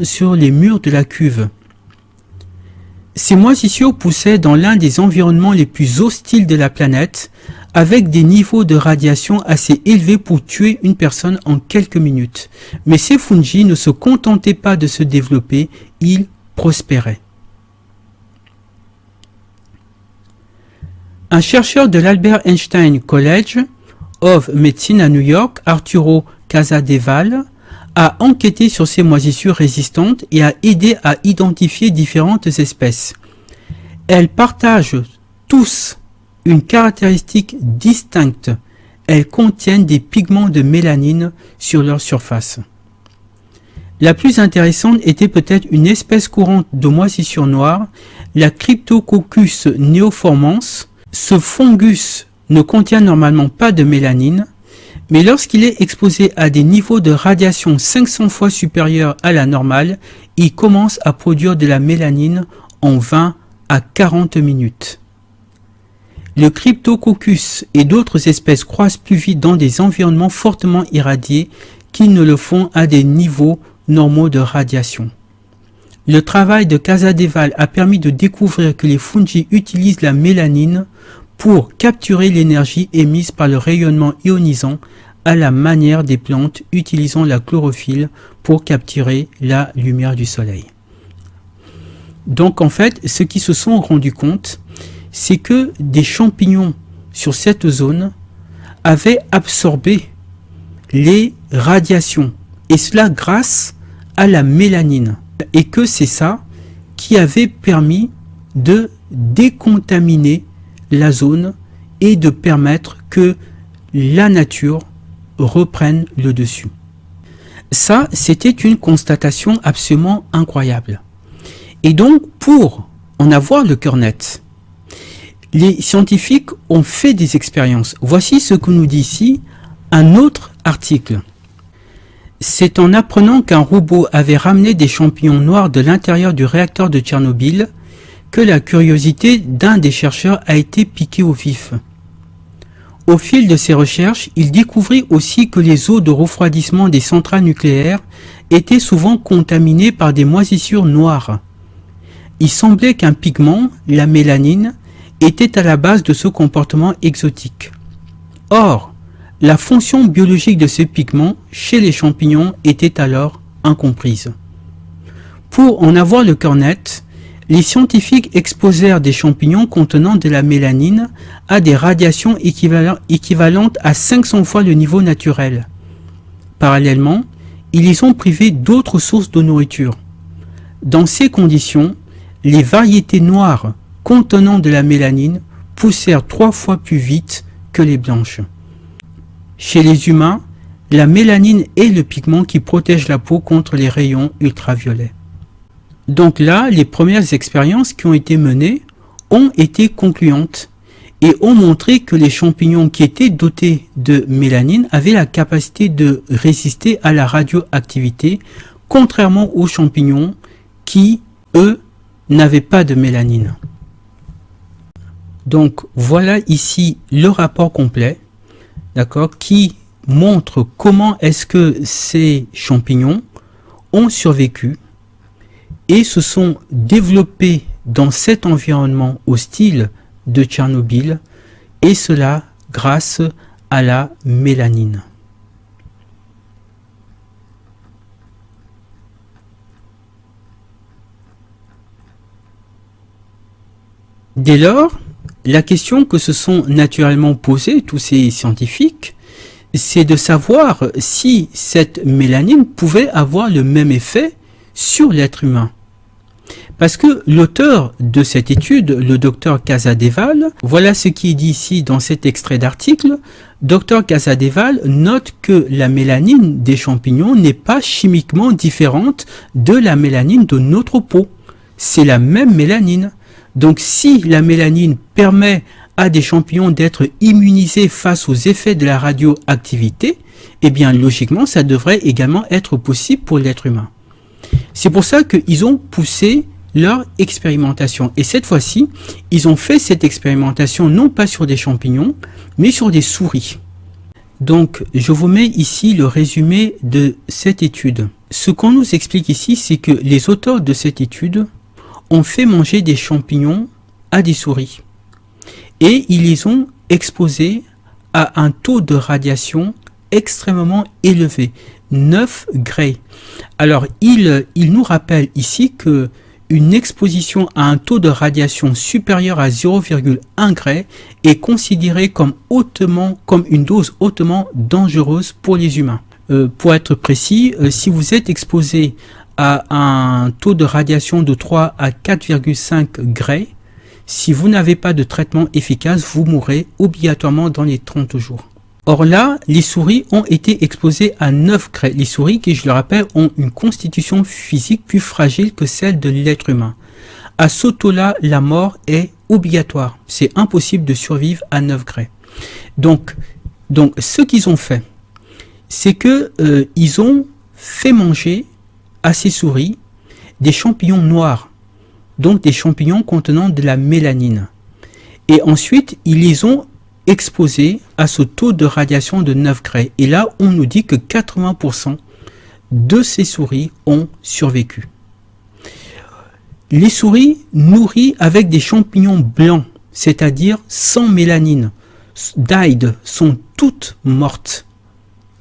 sur les murs de la cuve. Ces moisissures poussaient dans l'un des environnements les plus hostiles de la planète, avec des niveaux de radiation assez élevés pour tuer une personne en quelques minutes. Mais ces fungi ne se contentaient pas de se développer, ils prospéraient. Un chercheur de l'Albert Einstein College of Medicine à New York, Arturo Casadevall, a enquêté sur ces moisissures résistantes et a aidé à identifier différentes espèces. Elles partagent tous une caractéristique distincte. Elles contiennent des pigments de mélanine sur leur surface. La plus intéressante était peut-être une espèce courante de moisissure noire, la Cryptococcus neoformans. Ce fungus ne contient normalement pas de mélanine, mais lorsqu'il est exposé à des niveaux de radiation 500 fois supérieurs à la normale, il commence à produire de la mélanine en 20 à 40 minutes. Le Cryptococcus et d'autres espèces croissent plus vite dans des environnements fortement irradiés qu'ils ne le font à des niveaux normaux de radiation. Le travail de Casadevall a permis de découvrir que les fungi utilisent la mélanine pour capturer l'énergie émise par le rayonnement ionisant à la manière des plantes utilisant la chlorophylle pour capturer la lumière du soleil. Donc en fait, ce qu'ils se sont rendus compte, c'est que des champignons sur cette zone avaient absorbé les radiations, et cela grâce à la mélanine. Et que c'est ça qui avait permis de décontaminer la zone et de permettre que la nature reprenne le dessus. Ça, c'était une constatation absolument incroyable. Et donc, pour en avoir le cœur net, les scientifiques ont fait des expériences. Voici ce que nous dit ici un autre article. C'est en apprenant qu'un robot avait ramené des champignons noirs de l'intérieur du réacteur de Tchernobyl que la curiosité d'un des chercheurs a été piquée au vif. Au fil de ses recherches, il découvrit aussi que les eaux de refroidissement des centrales nucléaires étaient souvent contaminées par des moisissures noires. Il semblait qu'un pigment, la mélanine, était à la base de ce comportement exotique. Or, la fonction biologique de ce pigment chez les champignons était alors incomprise. Pour en avoir le cœur net, les scientifiques exposèrent des champignons contenant de la mélanine à des radiations équivalentes à 500 fois le niveau naturel. Parallèlement, ils les ont privés d'autres sources de nourriture. Dans ces conditions, les variétés noires contenant de la mélanine poussèrent 3 fois plus vite que les blanches. Chez les humains, la mélanine est le pigment qui protège la peau contre les rayons ultraviolets. Donc là, les premières expériences qui ont été menées ont été concluantes et ont montré que les champignons qui étaient dotés de mélanine avaient la capacité de résister à la radioactivité, contrairement aux champignons qui, eux, n'avaient pas de mélanine. Donc voilà ici le rapport complet, d'accord, qui montre comment est-ce que ces champignons ont survécu et se sont développés dans cet environnement hostile de Tchernobyl, et cela grâce à la mélanine. Dès lors, la question que se sont naturellement posées tous ces scientifiques, c'est de savoir si cette mélanine pouvait avoir le même effet sur l'être humain. Parce que l'auteur de cette étude, le docteur Casadevall, voilà ce qui est dit ici dans cet extrait d'article. Dr Casadevall note que la mélanine des champignons n'est pas chimiquement différente de la mélanine de notre peau. C'est la même mélanine. Donc si la mélanine permet à des champignons d'être immunisés face aux effets de la radioactivité, eh bien logiquement ça devrait également être possible pour l'être humain. C'est pour ça qu'ils ont poussé leur expérimentation. Et cette fois-ci, ils ont fait cette expérimentation non pas sur des champignons, mais sur des souris. Donc, je vous mets ici le résumé de cette étude. Ce qu'on nous explique ici, c'est que les auteurs de cette étude ont fait manger des champignons à des souris. Et ils les ont exposés à un taux de radiation extrêmement élevé, 9 Gray. Alors, il nous rappelle ici que une exposition à un taux de radiation supérieur à 0,1 Gray est considérée comme une dose hautement dangereuse pour les humains. Pour être précis, si vous êtes exposé à un taux de radiation de 3 à 4,5 Gray, si vous n'avez pas de traitement efficace, vous mourrez obligatoirement dans les 30 jours. Or là, les souris ont été exposées à 9 Gray. Les souris qui, je le rappelle, ont une constitution physique plus fragile que celle de l'être humain. À ce taux-là, la mort est obligatoire. C'est impossible de survivre à 9 Gray. Donc ce qu'ils ont fait, c'est que ils ont fait manger à ces souris des champignons noirs, donc des champignons contenant de la mélanine. Et ensuite, ils les ont exposés à ce taux de radiation de 9 Gray. Et là, on nous dit que 80% de ces souris ont survécu. Les souris nourries avec des champignons blancs, c'est-à-dire sans mélanine, died, sont toutes mortes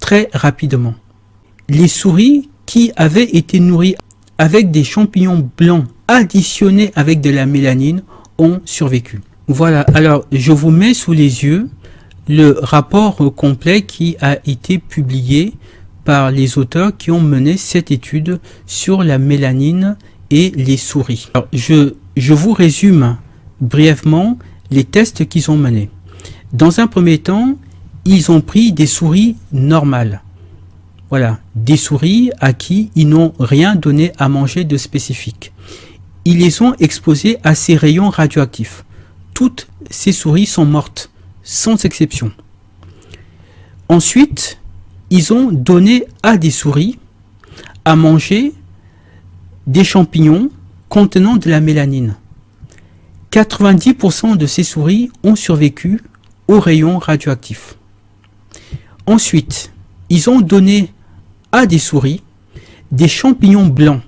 très rapidement. Les souris qui avaient été nourries avec des champignons blancs additionnés avec de la mélanine ont survécu. Voilà, alors je vous mets sous les yeux le rapport complet qui a été publié par les auteurs qui ont mené cette étude sur la mélanine et les souris. Alors, je vous résume brièvement les tests qu'ils ont menés. Dans un premier temps, ils ont pris des souris normales. Voilà, des souris à qui ils n'ont rien donné à manger de spécifique. Ils les ont exposées à ces rayons radioactifs. Toutes ces souris sont mortes, sans exception. Ensuite, ils ont donné à des souris à manger des champignons contenant de la mélanine. 90% de ces souris ont survécu aux rayons radioactifs. Ensuite, ils ont donné à des souris des champignons blancs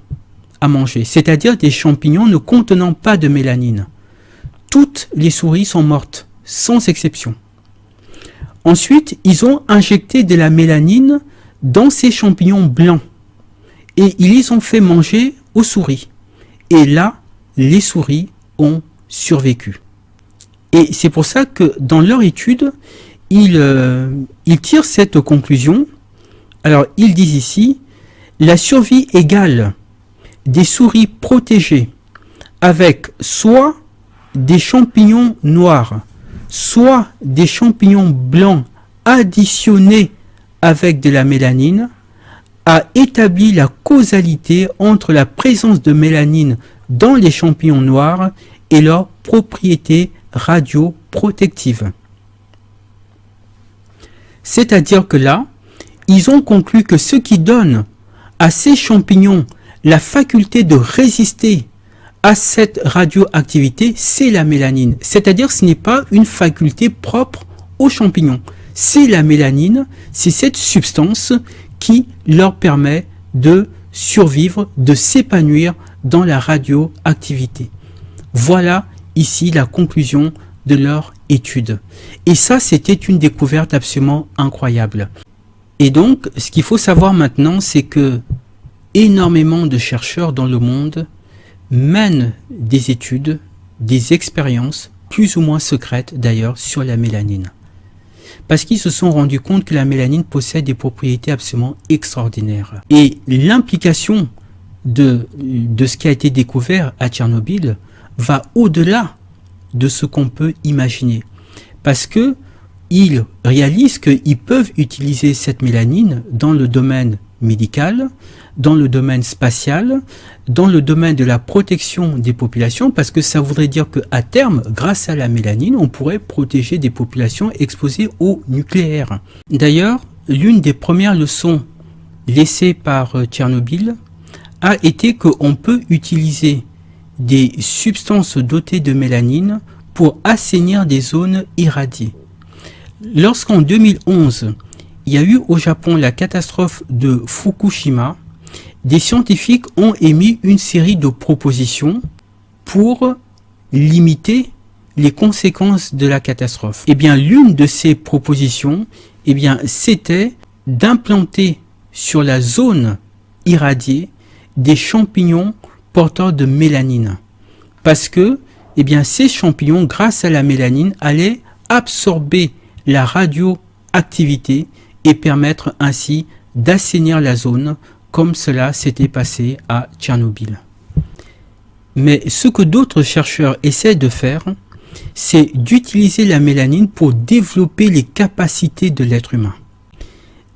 à manger, c'est-à-dire des champignons ne contenant pas de mélanine. Toutes les souris sont mortes, sans exception. Ensuite, ils ont injecté de la mélanine dans ces champignons blancs et ils les ont fait manger aux souris. Et là, les souris ont survécu. Et c'est pour ça que dans leur étude, ils tirent cette conclusion. Alors, ils disent ici, la survie égale des souris protégées avec soit des champignons noirs, soit des champignons blancs additionnés avec de la mélanine, a établi la causalité entre la présence de mélanine dans les champignons noirs et leurs propriétés radioprotectives. C'est-à-dire que là, ils ont conclu que ce qui donne à ces champignons la faculté de résister à cette radioactivité, c'est la mélanine. C'est-à-dire que ce n'est pas une faculté propre aux champignons. C'est la mélanine, c'est cette substance qui leur permet de survivre, de s'épanouir dans la radioactivité. Voilà ici la conclusion de leur étude. Et ça, c'était une découverte absolument incroyable. Et donc, ce qu'il faut savoir maintenant, c'est que énormément de chercheurs dans le monde mènent des études, des expériences, plus ou moins secrètes d'ailleurs, sur la mélanine. Parce qu'ils se sont rendus compte que la mélanine possède des propriétés absolument extraordinaires. Et l'implication de ce qui a été découvert à Tchernobyl va au-delà de ce qu'on peut imaginer. Parce que ils réalisent qu'ils peuvent utiliser cette mélanine dans le domaine médical, dans le domaine spatial, dans le domaine de la protection des populations, parce que ça voudrait dire qu'à terme, grâce à la mélanine, on pourrait protéger des populations exposées au nucléaire. D'ailleurs, l'une des premières leçons laissées par Tchernobyl a été qu'on peut utiliser des substances dotées de mélanine pour assainir des zones irradiées. Lorsqu'en 2011, il y a eu au Japon la catastrophe de Fukushima, des scientifiques ont émis une série de propositions pour limiter les conséquences de la catastrophe. Eh bien, l'une de ces propositions, eh bien, c'était d'implanter sur la zone irradiée des champignons porteurs de mélanine. Parce que, eh bien, ces champignons, grâce à la mélanine, allaient absorber la radioactivité et permettre ainsi d'assainir la zone, comme cela s'était passé à Tchernobyl. Mais ce que d'autres chercheurs essaient de faire, c'est d'utiliser la mélanine pour développer les capacités de l'être humain.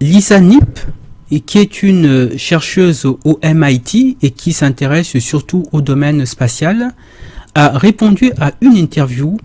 Lisa Knipp, qui est une chercheuse au MIT et qui s'intéresse surtout au domaine spatial, a répondu à une interview